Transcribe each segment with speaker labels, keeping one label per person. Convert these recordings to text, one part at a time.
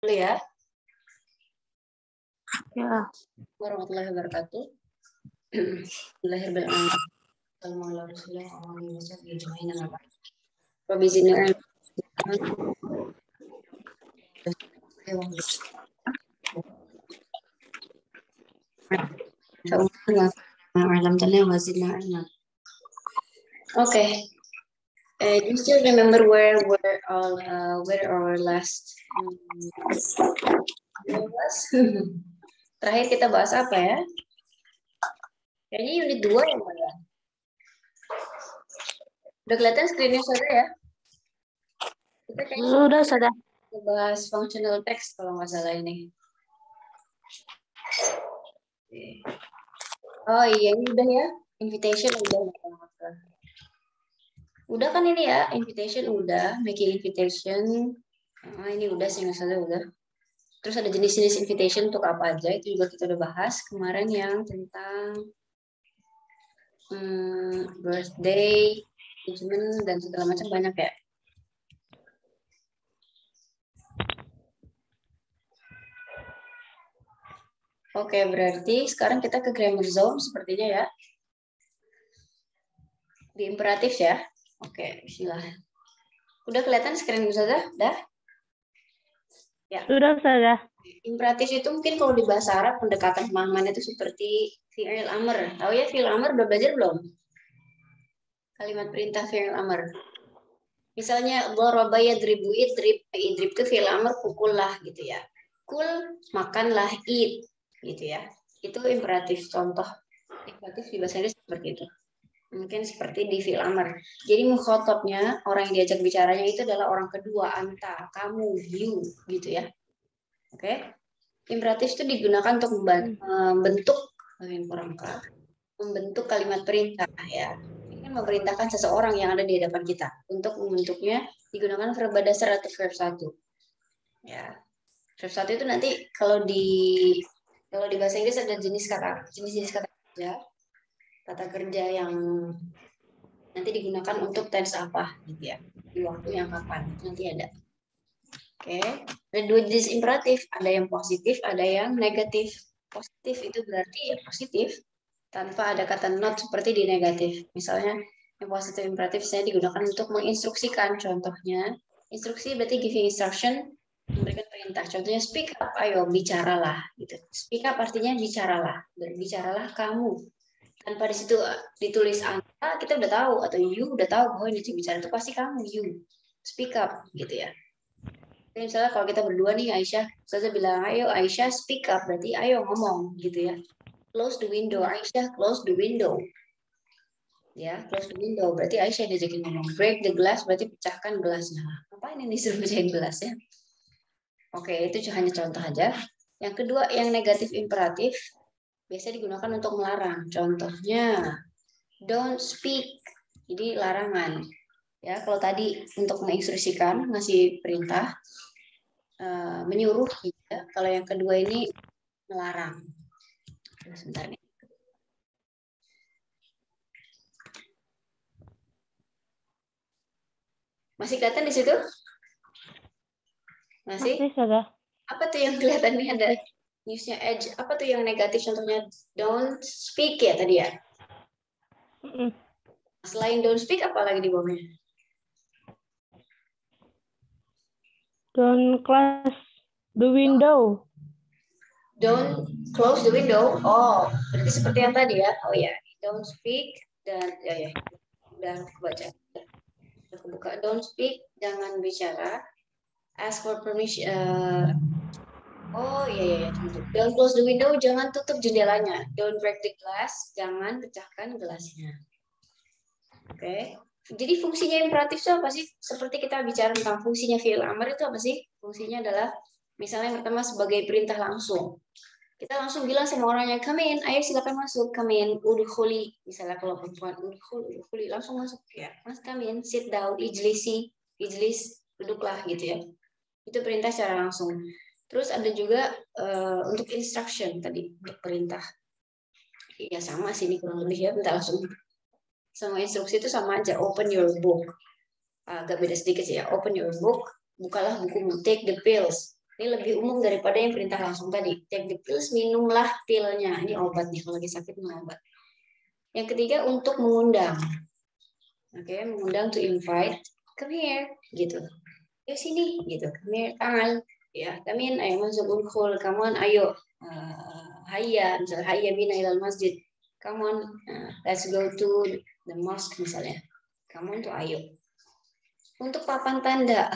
Speaker 1: dulu ya.
Speaker 2: Ya.
Speaker 1: Warahmatullahi wabarakatuh. Bismillahirrahmanirrahim. Okay. Do you still remember where our last was? Terakhir kita bahas apa ya? Kayaknya unit 2 ya, Mbak ya? Udah kelihatan screen-nya saudara ya? Kita kayaknya
Speaker 2: Sudah.
Speaker 1: bahas functional text kalau nggak salah ini. Oh iya, ini udah ya. Invitation udah. Udah kan ini ya, invitation udah, making invitation. Ini udah sih misalnya udah. Terus ada jenis-jenis invitation untuk apa aja, itu juga kita udah bahas kemarin yang tentang birthday, engagement, dan segala macam banyak ya. Oke, berarti sekarang kita ke grammar zone sepertinya ya. Di imperatif ya. Oke, bismillah. Udah kelihatan screen Ustazah? Udah? Ya.
Speaker 2: Sudah.
Speaker 1: Imperatif itu mungkin kalau di bahasa Arab pendekatan pemahamannya itu seperti fi'il amr. Tahu ya fi'il amr udah belajar belum? Kalimat perintah fi'il amr. Misalnya daraba yadribu idrib itu fi'il amr pukullah gitu ya. Kul makanlah eat gitu ya. Itu imperatif contoh. Imperatif di bahasa Inggris seperti itu. Mungkin seperti di fi'il amr. Jadi mukhatabnya orang yang diajak bicaranya itu adalah orang kedua, anta, kamu, you gitu ya. Oke. Imperatif itu digunakan untuk membentuk kalimat perintah ya. Ini kan memerintahkan seseorang yang ada di hadapan kita. Untuk membentuknya digunakan verba dasar atau verb 1. Ya. Verb 1 itu nanti kalau di bahasa Inggris ada jenis kata kerja. Kata kerja yang nanti digunakan untuk tense apa gitu ya. Di waktu yang kapan itu nanti ada. Oke, ada dua jenis imperatif, ada yang positif, ada yang negatif. Positif itu berarti ya positif, tanpa ada kata not seperti di negatif. Misalnya, yang positif imperatif saya digunakan untuk menginstruksikan. Contohnya, instruksi berarti giving instruction, memberikan perintah. Contohnya, speak up, ayo bicaralah. Gitu. Speak up artinya bicaralah, berbicaralah kamu. Tanpa di situ ditulis anda, kita udah tahu, atau you udah tahu bahwa yang bicara itu pasti kamu, you. Speak up, gitu ya. Jadi misalnya kalau kita berdua nih Aisyah, saya bilang ayo Aisyah speak up, berarti ayo ngomong gitu ya. Close the window, Aisyah close the window. Ya, close the window, berarti Aisyah diajakin ngomong. Break the glass, berarti pecahkan gelasnya. Ngapain ini disuruh pecahin gelas ya? Oke, itu hanya contoh aja. Yang kedua, yang negatif imperatif, biasa digunakan untuk melarang. Contohnya, don't speak, jadi larangan. Ya, kalau tadi untuk menginstruksikan, ngasih perintah, menyuruh gitu. Kalau yang kedua ini melarang. Sebentar nih. Masih kelihatan di situ? Masih
Speaker 2: sudah.
Speaker 1: Apa tuh yang kelihatan nih ada newsnya edge? Apa tuh yang negatif? Contohnya don't speak ya tadi ya. Selain don't speak apa lagi di bawahnya?
Speaker 2: Don't close the window.
Speaker 1: Don't close the window. Oh, berarti seperti yang tadi ya. Oh ya, don't speak dan ya udah baca. Udah kebuka. Don't speak, jangan bicara. Ask for permission. Oh iya. Don't close the window, jangan tutup jendelanya. Don't break the glass, jangan pecahkan gelasnya. Oke. Jadi fungsinya imperatif itu apa sih? Seperti kita bicara tentang fungsinya fi'il amr itu apa sih? Fungsinya adalah misalnya yang pertama sebagai perintah langsung. Kita langsung bilang sama orangnya, come in, ayo silakan masuk, come in, udkhuli. Misalnya kalau perempuan, udkhuli, langsung masuk ya. Mas come in, sit down, ijlis, duduklah gitu ya. Itu perintah secara langsung. Terus ada juga untuk instruction tadi, untuk perintah. Ya sama sih ini kurang lebih ya, bentar langsung. Sama instruksi itu sama aja, open your book. Agak beda sedikit sih ya, open your book, bukalah bukumu, take the pills. Ini lebih umum daripada yang perintah langsung tadi. Take the pills, minumlah pilnya. Ini obat nih, kalau lagi sakit minum obat. Yang ketiga untuk mengundang. Oke, mengundang to invite, come here, gitu. Ayo sini, gitu. Come here, tangan. Ya, come in, ayo masuk unkhul, come on, ayo. Hayya, misalnya hayya bina ilal masjid. Come on, let's go to the mosque misalnya. Come on tuh ayo. Untuk papan tanda.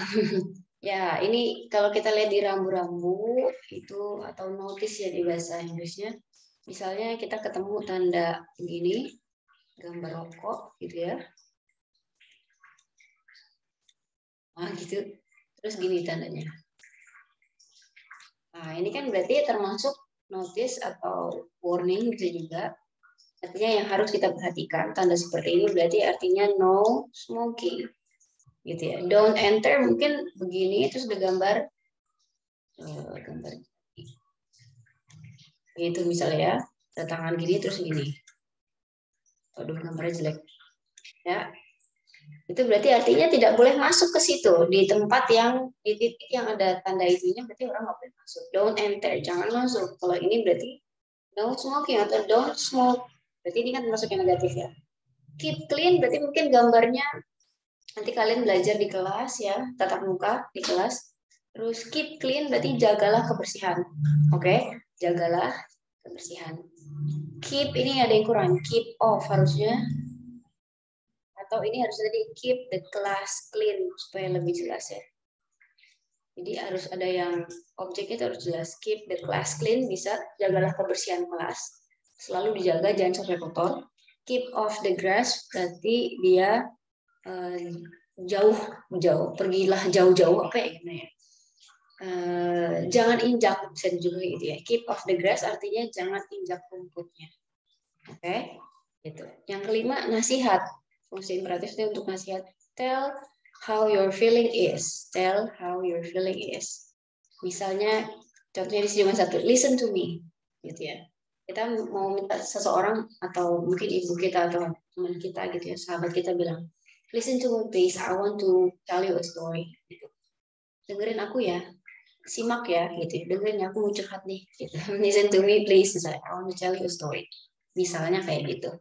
Speaker 1: Ya, ini kalau kita lihat di rambu-rambu itu atau notice ya di bahasa Inggrisnya. Misalnya kita ketemu tanda begini, gambar rokok gitu ya. Nah, gitu. Terus gini tandanya. Nah, ini kan berarti termasuk notice atau warning bisa juga. Artinya yang harus kita perhatikan, tanda seperti ini berarti artinya no smoking. Gitu ya. Don't enter mungkin begini terus ada gambar itu misalnya ya, ada tangan gini terus gini. Aduh, gambarnya jelek. Ya. Itu berarti artinya tidak boleh masuk ke situ di tempat yang di titik yang ada tanda itunya berarti orang nggak boleh masuk. Don't enter, jangan masuk. Kalau ini berarti no smoking atau don't smoke. Berarti ini kan termasuk yang negatif ya. Keep clean berarti mungkin gambarnya nanti kalian belajar di kelas ya, tatap muka di kelas. Terus keep clean berarti jagalah kebersihan. Oke, jagalah kebersihan. Keep ini ada yang kurang. Keep off harusnya. Atau ini harus tadi keep the class clean supaya lebih jelas ya. Jadi harus ada yang objeknya itu harus jelas. Keep the class clean bisa jagalah kebersihan kelas. Selalu dijaga jangan sampai kotor. Keep off the grass berarti dia jauh pergilah jauh-jauh apa ya gimana ya. Jangan injak bisa juga gitu ya. Keep off the grass artinya jangan injak rumputnya. Oke, gitu. Yang kelima nasihat. Fungsi imperatif itu untuk nasihat. Tell how your feeling is. Tell how your feeling is. Misalnya, contohnya di sini satu. Listen to me, gitu ya. Kita mau minta seseorang atau mungkin ibu kita atau teman kita gitu ya, sahabat kita bilang, listen to me please. I want to tell you a story. Gitu. Dengerin aku ya. Simak ya, gitu. Dengerin aku mau curhat nih. Gitu. Listen to me please. Misalnya, I want to tell you a story. Misalnya kayak gitu.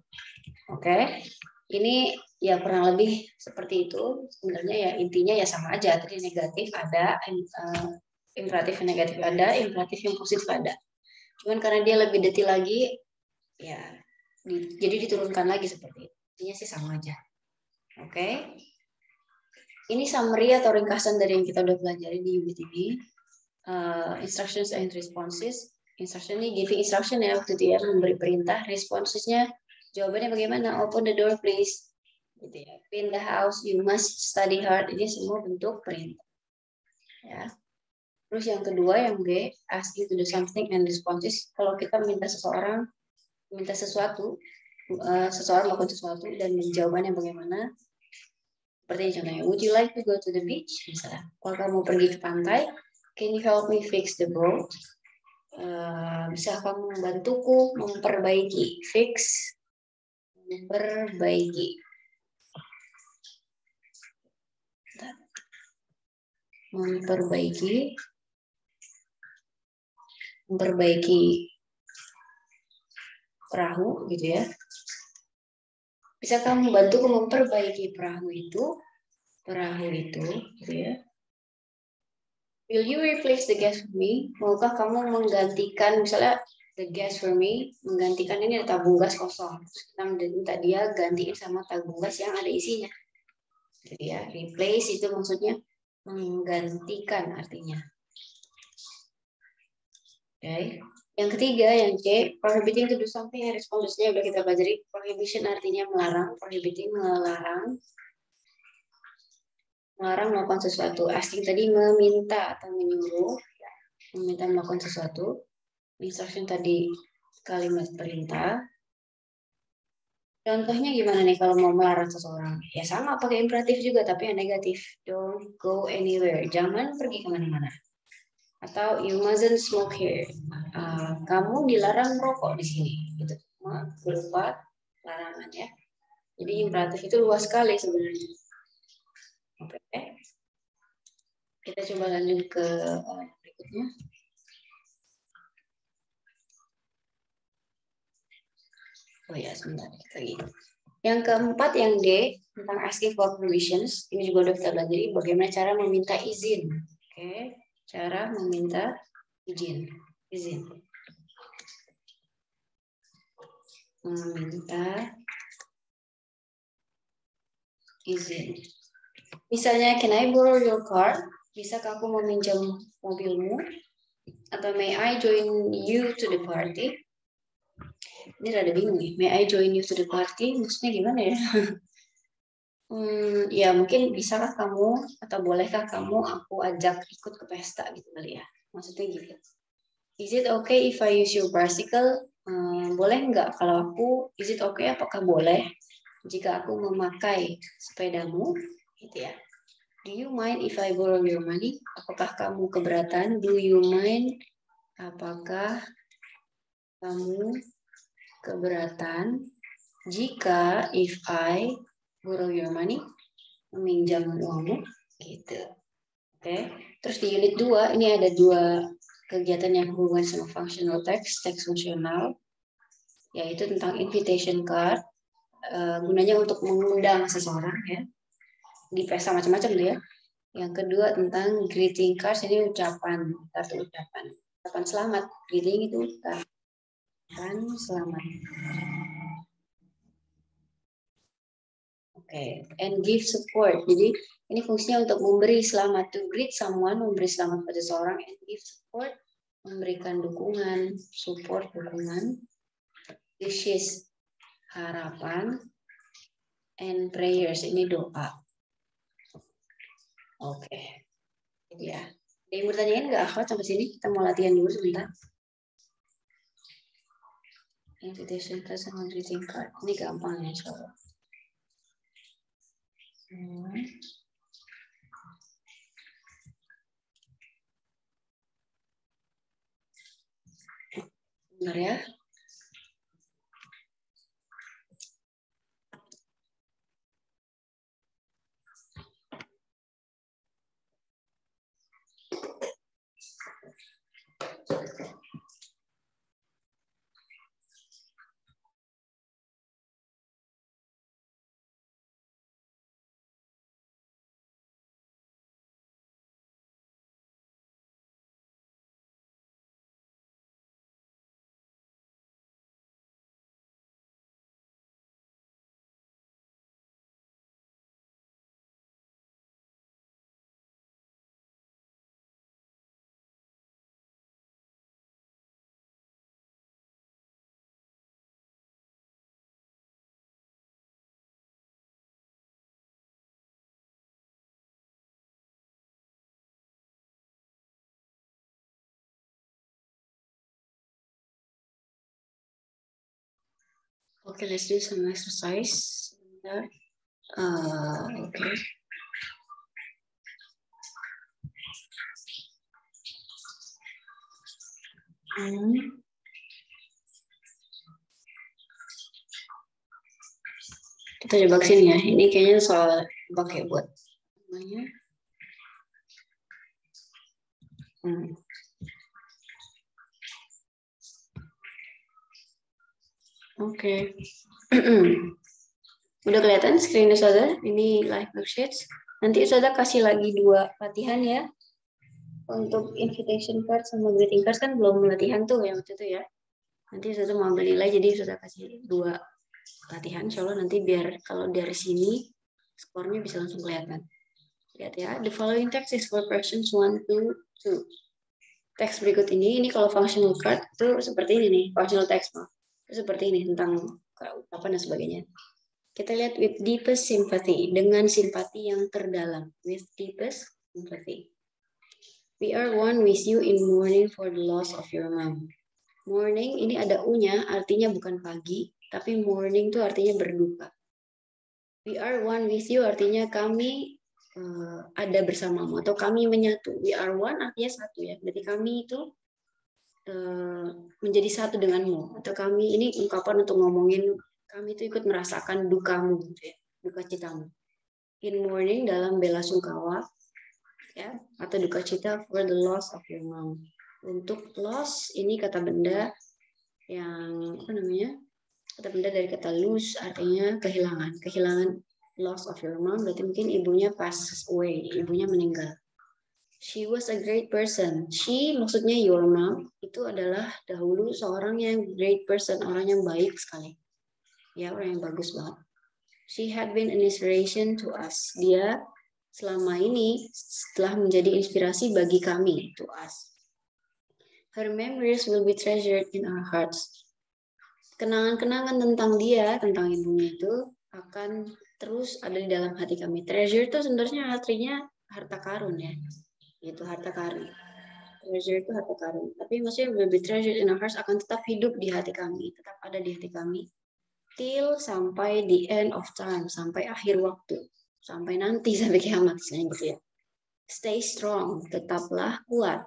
Speaker 1: Oke. Ini ya kurang lebih seperti itu. Sebenarnya ya intinya ya sama aja. Tadi negatif ada, imperatif yang negatif ada, imperatif yang positif ada. Cuman karena dia lebih detail lagi, ya jadi diturunkan lagi seperti itu. Intinya sih sama aja. Oke. Ini summary atau ringkasan dari yang kita udah pelajari di unit ini. Instructions and responses. Instruction ini giving instruction ya waktu itu ya, memberi perintah. Responsesnya jawabannya bagaimana? Open the door please. Gitu ya. Clean the house, you must study hard. Ini semua bentuk perintah. Ya. Terus yang kedua yang B, ask you to do something and responses. Kalau kita minta sesuatu, seseorang melakukan sesuatu dan jawabannya bagaimana? Seperti contohnya, would you like to go to the beach? Misalnya, kalau kamu pergi ke pantai, can you help me fix the boat? Bisa kamu membantuku memperbaiki, fix, memperbaiki. Memperbaiki perahu gitu ya. Bisa kamu membantuku memperbaiki perahu itu gitu ya. Will you replace the gas for me? Maukah kamu menggantikan misalnya the gas for me, menggantikan ini ada tabung gas kosong. Terus kita minta dia gantiin sama tabung gas yang ada isinya. Jadi ya, replace itu maksudnya menggantikan artinya. Oke. Yang ketiga, yang C, prohibiting to do something, responsesnya udah kita pelajari. Prohibition artinya melarang, prohibiting melarang. Melarang melakukan sesuatu. Asking tadi meminta atau menyuruh, meminta melakukan sesuatu. Instruction tadi kalimat perintah. Contohnya gimana nih kalau mau melarang seseorang? Ya sama pakai imperatif juga tapi yang negatif. Don't go anywhere. Jangan pergi kemana-mana. Atau you mustn't smoke here. Kamu dilarang merokok di sini. Itu semua berupa larangan ya. Jadi imperatif itu luas sekali sebenarnya. Oke. Kita coba lanjut ke berikutnya. Oh ya, sebentar lagi. Yang keempat, yang D, tentang asking for permissions. Ini juga udah kita pelajari bagaimana cara meminta izin. Oke, cara meminta izin. Meminta izin. Misalnya, can I borrow your car? Bisakah aku meminjam mobilmu? Atau may I join you to the party? Ini rada bingung nih. May I join you to the party? Maksudnya gimana ya? Ya mungkin bisakah kamu atau bolehkah kamu aku ajak ikut ke pesta gitu kali ya? Maksudnya gitu. Is it okay if I use your bicycle? Boleh nggak kalau aku? Is it okay? Apakah boleh jika aku memakai sepedamu? Gitu ya. Do you mind if I borrow your money? Apakah kamu keberatan? Do you mind? Apakah kamu keberatan jika if I borrow your money, meminjam uangmu, gitu. Oke. Terus di unit 2 ini ada 2 kegiatan yang hubungan sama functional text, teks fungsional, yaitu tentang invitation card, gunanya untuk mengundang seseorang ya di pesta macam-macam tuh ya. Yang kedua tentang greeting cards, ini ucapan, kartu ucapan selamat. Greeting itu ucapan selamat. Oke, and give support. Jadi ini fungsinya untuk memberi selamat, to greet someone, memberi selamat pada seseorang, and give support, memberikan dukungan, support, dukungan, wishes, harapan, and prayers, ini doa. Oke, ya. Ada yang bertanyain nggak, Akhwat, sampai sini? Kita mau latihan dulu sebentar. Invitation card sama greeting card, ini gampang ya, coba. Benar ya. Okay, let's do some exercise. Okay. Kita coba kesini ya. Ini kayaknya soal pakai buat namanya. Oke. Udah kelihatan screen saudara? Ini live worksheets. Nanti saudara kasih lagi 2 latihan ya. Untuk invitation card sama greeting card kan belum latihan tuh yang waktu itu ya. Nanti saudara mau ambil nilai, jadi saudara kasih 2 latihan. Insya Allah nanti biar kalau dari sini skornya bisa langsung kelihatan. Lihat ya. The following text is for persons 1 to 2. Teks berikut ini kalau functional card itu seperti ini nih, functional text itu seperti ini tentang apa dan sebagainya. Kita lihat with deepest sympathy, dengan simpati yang terdalam, with deepest sympathy. We are one with you in mourning for the loss of your mom. Mourning ini ada u-nya, artinya bukan pagi, tapi mourning itu artinya berduka. We are one with you artinya kami ada bersamamu atau kami menyatu. We are one artinya satu ya. Berarti kami itu menjadi satu denganmu. Atau kami ini ungkapan untuk ngomongin kami itu ikut merasakan dukamu gitu ya, duka citamu. In mourning dalam bela sungkawa. ya, atau duka cita for the loss of your mom. Untuk loss ini kata benda yang apa namanya? Kata benda dari kata lose artinya kehilangan. Kehilangan, loss of your mom berarti mungkin ibunya pass away, ibunya meninggal. She was a great person. She maksudnya your mom itu adalah dahulu seorang yang great person, orang yang baik sekali. Ya, orang yang bagus banget. She had been an inspiration to us. Dia selama ini telah menjadi inspirasi bagi kami, to us. Her memories will be treasured in our hearts. Kenangan-kenangan tentang dia, tentang ibunya itu akan terus ada di dalam hati kami. Treasure itu sebenarnya artinya harta karun ya. Itu harta karun. Treasure itu harta karun. Tapi maksudnya will be treasured in our hearts akan tetap hidup di hati kami, tetap ada di hati kami. Till sampai the end of time, sampai akhir waktu. Sampai nanti, sampai kiamat gitu ya. Stay strong, tetaplah kuat.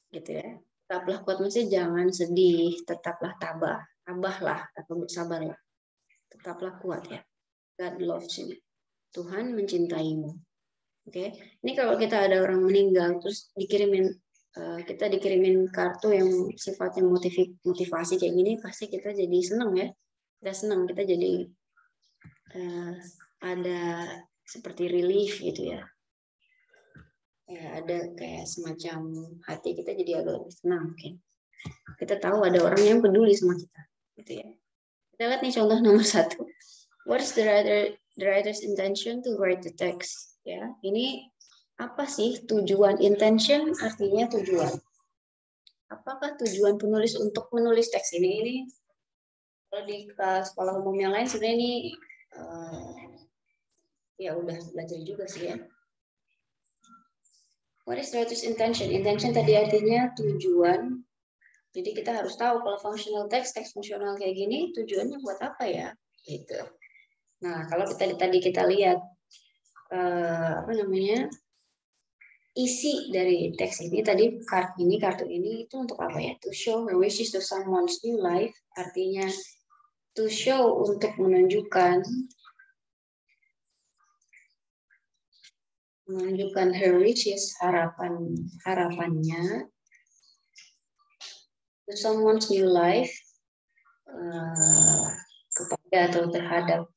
Speaker 1: Gitu ya. Tetaplah kuat, maksudnya jangan sedih, tetaplah tabahlah atau bersabarlah. Tetaplah kuat ya. God loves you. Tuhan mencintaimu. Oke. Ini kalau kita ada orang meninggal terus kita dikirimin kartu yang sifatnya motivasi kayak gini, pasti kita jadi senang ya. Kita senang, kita jadi ada seperti relief gitu ya. Ya, ada kayak semacam hati kita jadi agak lebih tenang mungkin. Kita tahu ada orang yang peduli sama kita, gitu ya. Kita lihat nih contoh nomor 1. What is the writer's intention to write the text? Ya, ini apa sih tujuan? Intention artinya tujuan. Apakah tujuan penulis untuk menulis teks ini? Ini kalau di sekolah umum yang lain sebenarnya ini ya udah belajar juga sih ya. What is the writer's intention? Intention tadi artinya tujuan. Jadi kita harus tahu kalau functional text fungsional kayak gini tujuannya buat apa ya? Gitu. Nah, kalau tadi kita lihat isi dari teks ini tadi kartu ini itu untuk apa ya? To show her wishes to someone's new life, artinya to show untuk menunjukkan her wishes, harapannya to someone's new life, kepada atau terhadap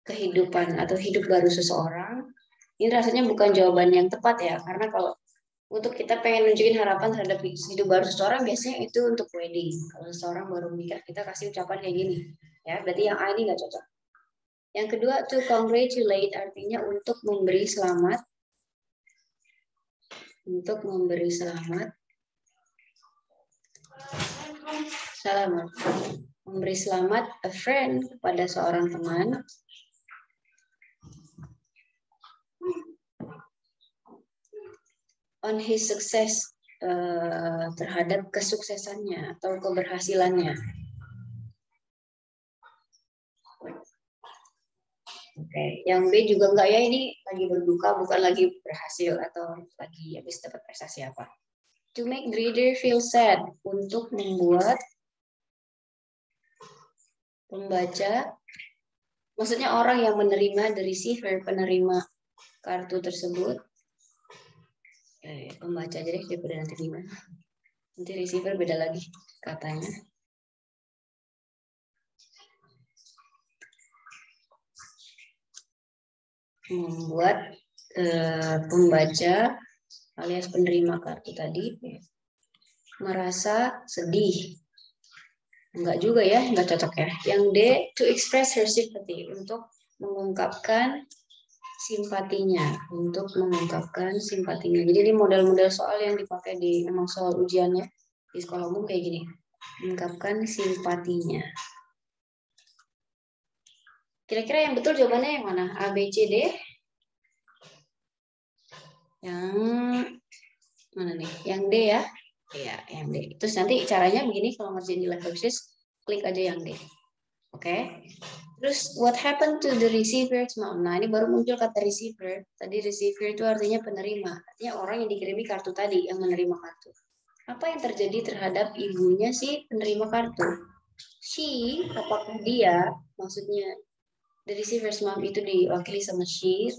Speaker 1: kehidupan atau hidup baru seseorang. Ini rasanya bukan jawaban yang tepat ya, karena kalau untuk kita pengen nunjukin harapan terhadap hidup baru seseorang, biasanya itu untuk wedding. Kalau seseorang baru menikah, kita kasih ucapan kayak gini. Ya, berarti yang A ini nggak cocok. Yang kedua, to congratulate artinya untuk memberi selamat. Untuk memberi selamat. Memberi selamat a friend kepada seorang teman. On his success, terhadap kesuksesannya atau keberhasilannya. Oke, yang B juga enggak ya, ini lagi berduka, bukan lagi berhasil atau lagi habis dapat prestasi apa. To make the reader feel sad, untuk membuat pembaca, maksudnya orang yang menerima, the receiver, penerima kartu tersebut. Pembaca aja deh, daripada nanti gimana. Nanti receiver beda lagi katanya. Membuat pembaca alias penerima kartu tadi merasa sedih. Enggak juga ya, enggak cocok ya. Yang D, to express her sympathy, untuk mengungkapkan simpatinya, Jadi ini model-model soal yang dipakai di memang soal ujiannya di sekolah umum kayak gini. Mengungkapkan simpatinya. Kira-kira yang betul jawabannya yang mana? A, B, C, D? Yang mana nih? Yang D ya? Iya, yang D. Terus nanti caranya begini, kalau ngerjain di level quiz, klik aja yang D. Oke. Terus what happened to the receiver? Nah, ini baru muncul kata receiver. Tadi receiver itu artinya penerima. Artinya orang yang dikirimi kartu tadi, yang menerima kartu. Apa yang terjadi terhadap ibunya si penerima kartu? She, apakah dia, maksudnya the receiver's mom itu diwakili sama she,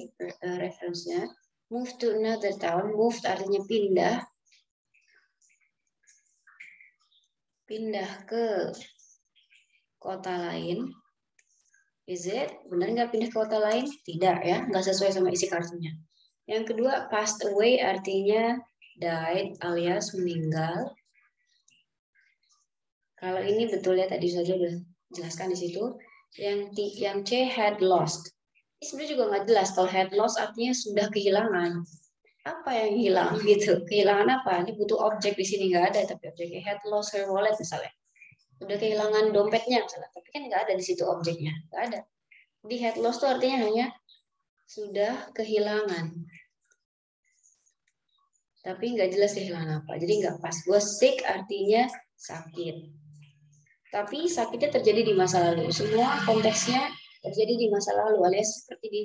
Speaker 1: reference-nya, Move to another town. Moved artinya pindah. Pindah ke kota lain. Is it? Benar nggak pindah ke kota lain? Tidak ya, nggak sesuai sama isi kartunya. Yang kedua, passed away artinya died alias meninggal. Kalau ini betul ya, tadi saja udah jelaskan di situ. Yang C, had lost. Ini sebenarnya juga nggak jelas. Kalau had lost artinya sudah kehilangan. Apa yang hilang gitu? Kehilangan apa? Ini butuh objek di sini, nggak ada. Tapi objeknya had lost her wallet misalnya. Udah kehilangan dompetnya misalnya. Tapi kan nggak ada di situ objeknya. Nggak ada. Di had lost itu artinya hanya sudah kehilangan. Tapi nggak jelas kehilangan apa. Jadi nggak pas. Was sick artinya sakit. Tapi sakitnya terjadi di masa lalu. Semua konteksnya terjadi di masa lalu, alias seperti di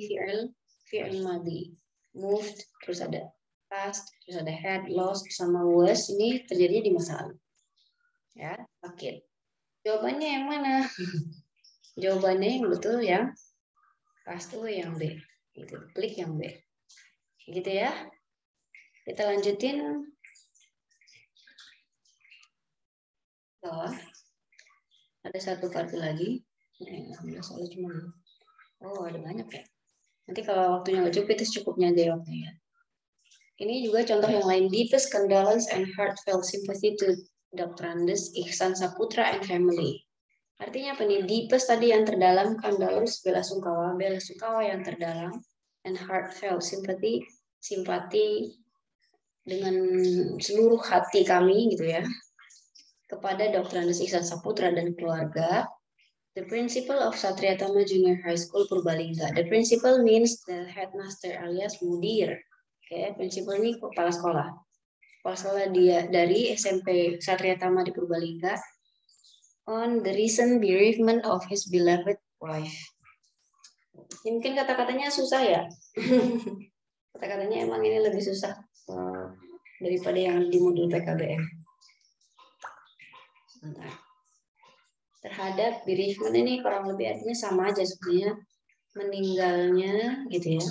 Speaker 1: fi'il madhi. Moved, terus ada past, terus ada had, lost, sama was. Ini terjadi di masa lalu. Ya, sakit. Jawabannya yang mana? Jawabannya yang betul yang past away yang B. Gitu. Klik yang B. Gitu ya. Kita lanjutin. Bawah. Ada satu kartu lagi. Alhamdulillah soalnya cuma. Oh, ada banyak ya. Nanti kalau waktunya nggak cukup, itu cukupnya aja waktunya. Ini juga contoh yang lain. Deepest condolence and heartfelt sympathy to Dr. Andes, Ihsan Saputra and family. Artinya apa nih? Deepest tadi yang terdalam, condolence bela sungkawa yang terdalam, and heartfelt sympathy, simpati dengan seluruh hati kami gitu ya, kepada Dr. Andes Ihsan Saputra dan keluarga. The principal of Satria Tama Junior High School Purbalingga. The principal means the headmaster alias mudir. Oke, principal ini kepala sekolah. Kepala sekolah dia dari SMP Satria Tama di Purbalingga. On the recent bereavement of his beloved wife. Mungkin kata-katanya susah ya. Kata-katanya emang ini lebih susah daripada yang di modul PKBM. Sebentar. Terhadap bereavement ini kurang lebih artinya sama aja sebenarnya, meninggalnya gitu ya.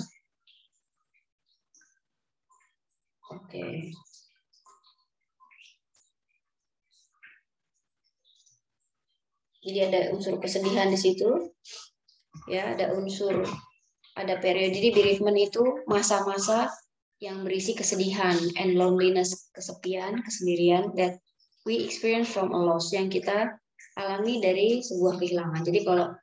Speaker 1: Oke. Jadi ada unsur kesedihan di situ. Ya, ada periode. Jadi bereavement itu masa-masa yang berisi kesedihan and loneliness, kesepian, kesendirian that we experience from a loss, yang kita alami dari sebuah kehilangan. Jadi kalau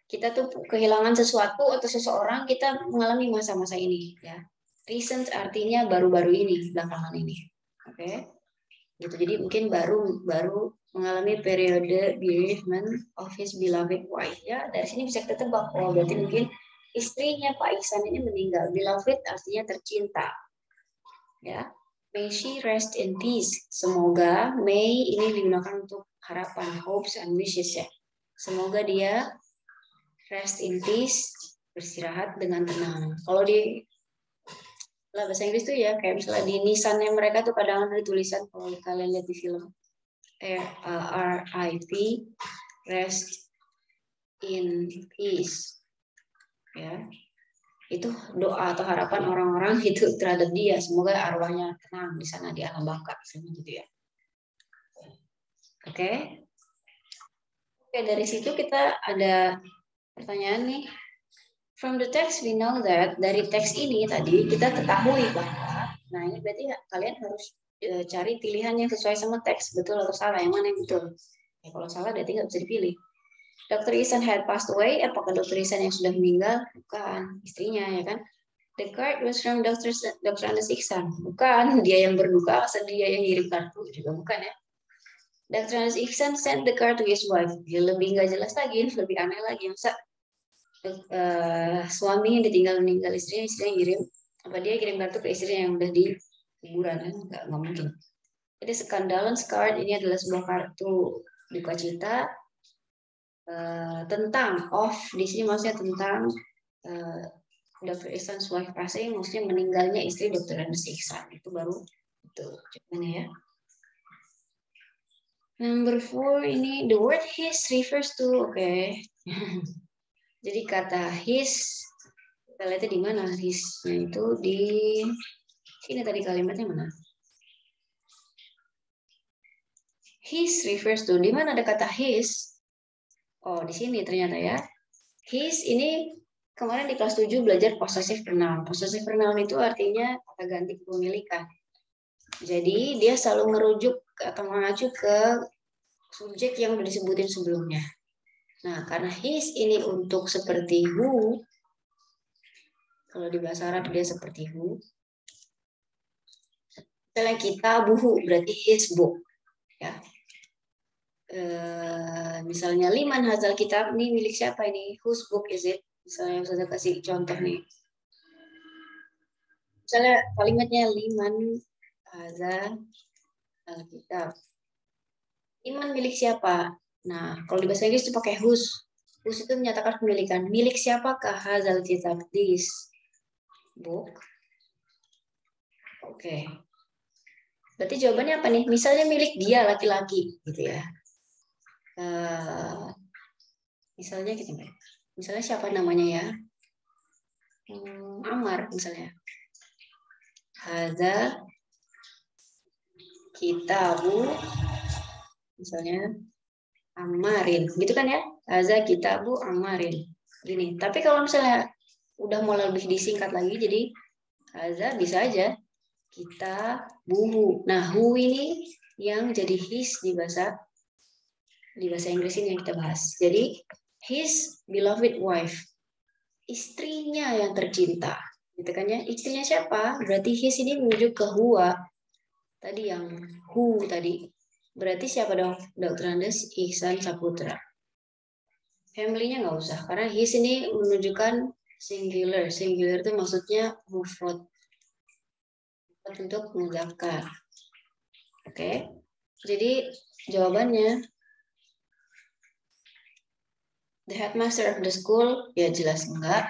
Speaker 1: kita tuh kehilangan sesuatu atau seseorang, kita mengalami masa-masa ini ya. Recent artinya baru-baru ini, belakangan ini. Oke. Gitu. Jadi mungkin baru mengalami periode bereavement of his beloved wife ya. Dari sini bisa kita tebak, oh berarti mungkin istrinya Pak Ihsan ini meninggal. Beloved artinya tercinta. Ya. May she rest in peace. Semoga, may ini digunakan untuk harapan, hopes and wishes ya. Semoga dia rest in peace, beristirahat dengan tenang. Kalau di bahasa Inggris tuh ya, kayak misalnya di nisannya mereka tuh kadang ada tulisan, kalau kalian lihat di film, RIP, rest in peace. Ya. Itu doa atau harapan orang-orang itu terhadap dia, semoga arwahnya tenang di sana di alam baka, gitu ya. Oke. Oke, dari situ kita ada pertanyaan nih. From the text we know that, dari teks ini tadi kita ketahui bahwa, nah ini berarti kalian harus cari pilihan yang sesuai sama teks, betul atau salah, yang mana yang betul. Ya, kalau salah berarti nggak bisa dipilih. Dr. Ihsan had passed away, apakah Dr. Ihsan yang sudah meninggal? Bukan, istrinya ya kan. The card was from Dr. Andes Ihsan, bukan, dia yang berduka, asal dia yang ngirim kartu, juga bukan ya. Dr. Andes Ihsan sent the card to his wife, dia lebih nggak jelas lagi, lebih aneh lagi, masa suami yang ditinggal meninggal istrinya ngirim, apa dia kirim kartu ke istrinya yang udah di kuburan, kan nggak mungkin. Jadi condolence card ini adalah sebuah kartu duka cita tentang di sini maksudnya tentang Dr. Ihsan's wife passing, maksudnya meninggalnya istri Dr. Andes Ihsan, itu baru itu gimana ya. Number 4 ini the word his refers to, oke. Jadi kata his Kita lihatnya di mana his-nya itu di sini tadi kalimatnya mana? His refers to, di mana ada kata his? Oh, di sini ternyata ya. His ini kemarin di kelas 7 belajar possessive pronoun. Possessive pronoun itu artinya kata ganti kepemilikan. Jadi dia selalu merujuk atau mengacu ke subjek yang sudah disebutin sebelumnya. Nah, karena his ini untuk seperti who, kalau di bahasa Arab dia seperti who. Misalnya kita buhu, berarti his book. Ya. Misalnya liman hazal kitab, ini milik siapa ini? Whose book is it? Misalnya saya kasih contoh nih. Misalnya kalimatnya liman hazal kitab. Liman milik siapa? Nah, kalau di bahasa Inggris itu pakai whose. Whose itu menyatakan kepemilikan. Milik siapakah hazal kitab, this book? Oke. Berarti jawabannya apa nih? Misalnya milik dia laki-laki, gitu ya. Misalnya gitu, misalnya siapa namanya ya? Ammar misalnya. Hadza kitabu misalnya Ammarin, gitu kan ya? Hadza kitabu Ammarin. Gini. Tapi kalau misalnya udah mau lebih disingkat lagi, jadi hadza bisa aja kita buhu. Nah, who ini yang jadi his di bahasa Inggris ini yang kita bahas. Jadi his beloved wife, istrinya yang tercinta, gitu kan ya? Istrinya siapa? Berarti his ini menuju ke huwa. Tadi yang who tadi. Berarti siapa dong? Dr. Andes Ihsan Saputra. Family-nya nggak usah, karena his ini menunjukkan singular. Singular itu maksudnya mufrad. Untuk muzakkar. Oke. Jadi jawabannya the headmaster of the school, ya jelas enggak.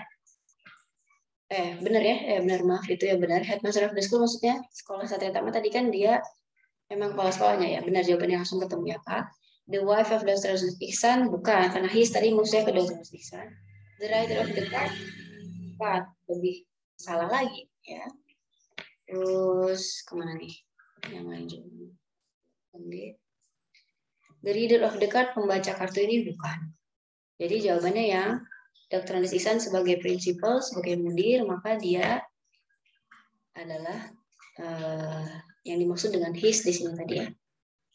Speaker 1: Benar ya, benar, maaf, itu ya benar. Headmaster of the school maksudnya sekolah Satya Tama tadi kan dia memang kepala sekolahnya ya. Benar jawabannya, langsung ketemu ya Kak. The wife of Dr. Ihsan bukan, karena his tadi musuhnya ke Dr. Ihsan. The writer of the card bukan, lebih salah lagi ya. Terus kemana nih? Yang lain juga. The reader of the card, pembaca kartu ini bukan. Jadi jawabannya yang Dr. Andes Ihsan sebagai prinsipal, sebagai mudir, maka dia adalah yang dimaksud dengan his di sini tadi ya.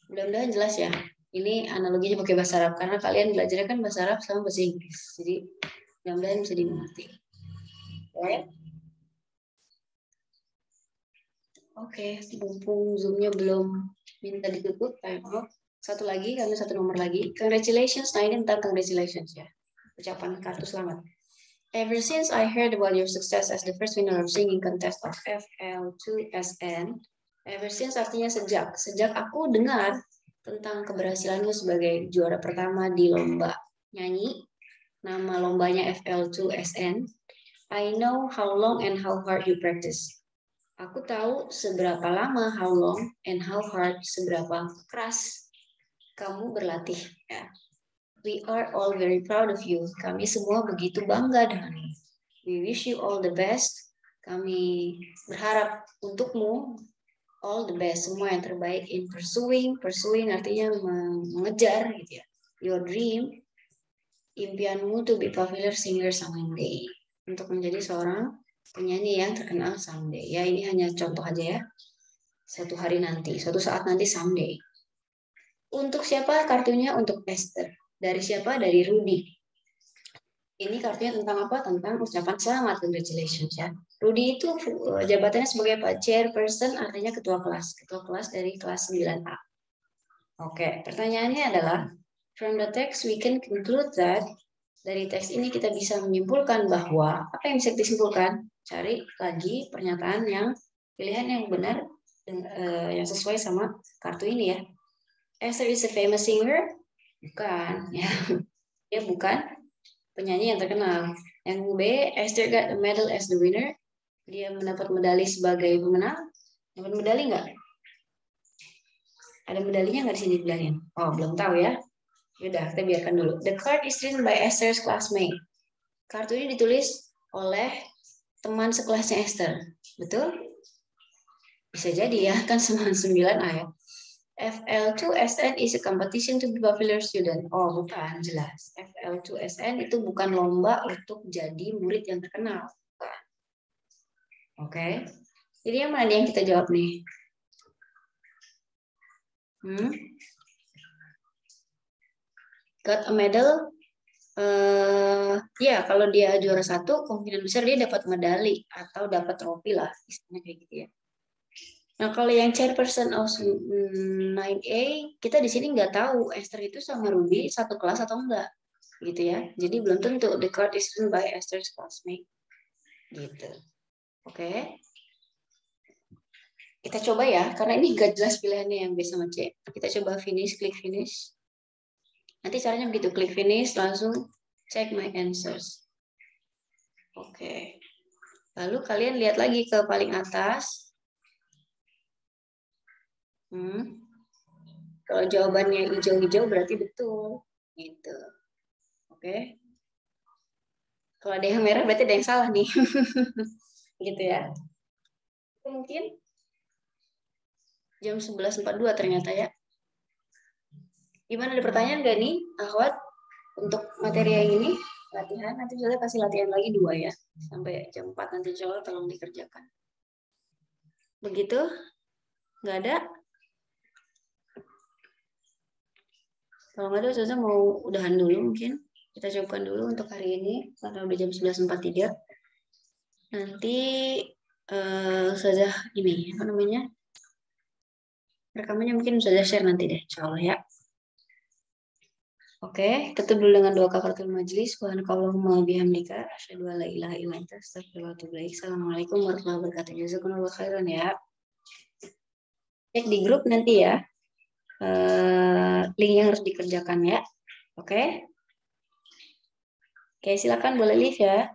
Speaker 1: Mudah-mudahan jelas ya. Ini analoginya pakai bahasa Arab karena kalian belajarnya kan bahasa Arab sama bahasa Inggris. Jadi mudah-mudahan bisa dimengerti. Oke, mumpung Zoom-nya belum minta ditutup, time off. Satu lagi, kami satu nomor lagi. Congratulations, nah ini tentang congratulations ya. Ucapan kartu selamat. Ever since I heard about your success as the first winner of singing contest of FL2SN, ever since artinya sejak. Sejak aku dengar tentang keberhasilanmu sebagai juara pertama di lomba nyanyi, nama lombanya FL2SN, I know how long and how hard you practice. Aku tahu seberapa lama, how long, and how hard, seberapa keras kamu berlatih. Ya. We are all very proud of you. Kami semua begitu bangga denganmu. We wish you all the best. Kami berharap untukmu all the best, semua yang terbaik in pursuing. Pursuing artinya mengejar gitu ya. Your dream, impianmu to be popular singer someday. Untuk menjadi seorang penyanyi yang terkenal someday. Ya, ini hanya contoh aja ya. Suatu hari nanti, suatu saat nanti someday. Untuk siapa kartunya? Untuk Esther. Dari siapa? Dari Rudy. Ini kartunya tentang apa? Tentang ucapan selamat, congratulations ya. Rudy itu jabatannya sebagai chairperson, artinya ketua kelas dari kelas 9A. Oke, pertanyaannya adalah, from the text we can conclude that, dari teks ini kita bisa menyimpulkan bahwa, apa yang bisa disimpulkan? Cari lagi pernyataan yang, pilihan yang benar, yang sesuai sama kartu ini ya. Esther is a famous singer? Bukan, ya. Dia bukan penyanyi yang terkenal. Yang B, Esther got a medal as the winner. Dia mendapat medali sebagai pemenang. Dapat medali nggak? Ada medalinya nggak di sini medalinya? Oh, belum tahu ya. Yaudah, kita biarkan dulu. The card is written by Esther's classmate. Kartu ini ditulis oleh teman sekelasnya Esther. Betul? Bisa jadi ya, kan 9A ya. FL2SN is a competition to be popular student. Oh, bukan, jelas. FL2SN itu bukan lomba untuk jadi murid yang terkenal. Bukan. Oke. Jadi yang mana yang kita jawab nih? Got a medal? Ya, kalau dia juara 1, kemungkinan besar dia dapat medali atau dapat trofi lah, istilahnya kayak gitu ya. Nah, kalau yang chairperson of 9A, kita di sini nggak tahu Esther itu sama Ruby satu kelas atau enggak, gitu ya. Jadi belum tentu the card is written by Esther's classmate, gitu. Oke. Kita coba ya, karena ini nggak jelas pilihannya yang B sama C. Kita coba finish, klik finish. Nanti caranya begitu, klik finish, langsung check my answers. Oke. Lalu kalian lihat lagi ke paling atas. Kalau jawabannya hijau-hijau berarti betul. Gitu. Oke. Kalau ada yang merah berarti ada yang salah nih. Gitu ya. Mungkin jam 11.42 ternyata ya. Gimana, ada pertanyaan nggak nih, Akhwat? Untuk materi yang ini, latihan. Nanti saya kasih latihan lagi 2 ya. Sampai jam 4 nanti insya Allah tolong dikerjakan. Begitu? Nggak ada? Kalau nggak ada, Ustazah mau udahan dulu mungkin. Kita cobakan dulu untuk hari ini, karena udah jam 11.43. Nanti Ustazah ini, apa namanya? Rekamannya mungkin Ustazah share nanti deh, insya Allah ya. Oke, tutup dulu dengan doa kafaratul majelis. Subhanakallahumma bihamdika asyhadu an la ilaha illa anta astaghfiruka wa atubu ilaik. Assalamualaikum warahmatullahi wabarakatuh. Jazakumullahu khairan ya. Cek di grup nanti ya. Link yang harus dikerjakan ya. Oke. Oke, silakan boleh live ya.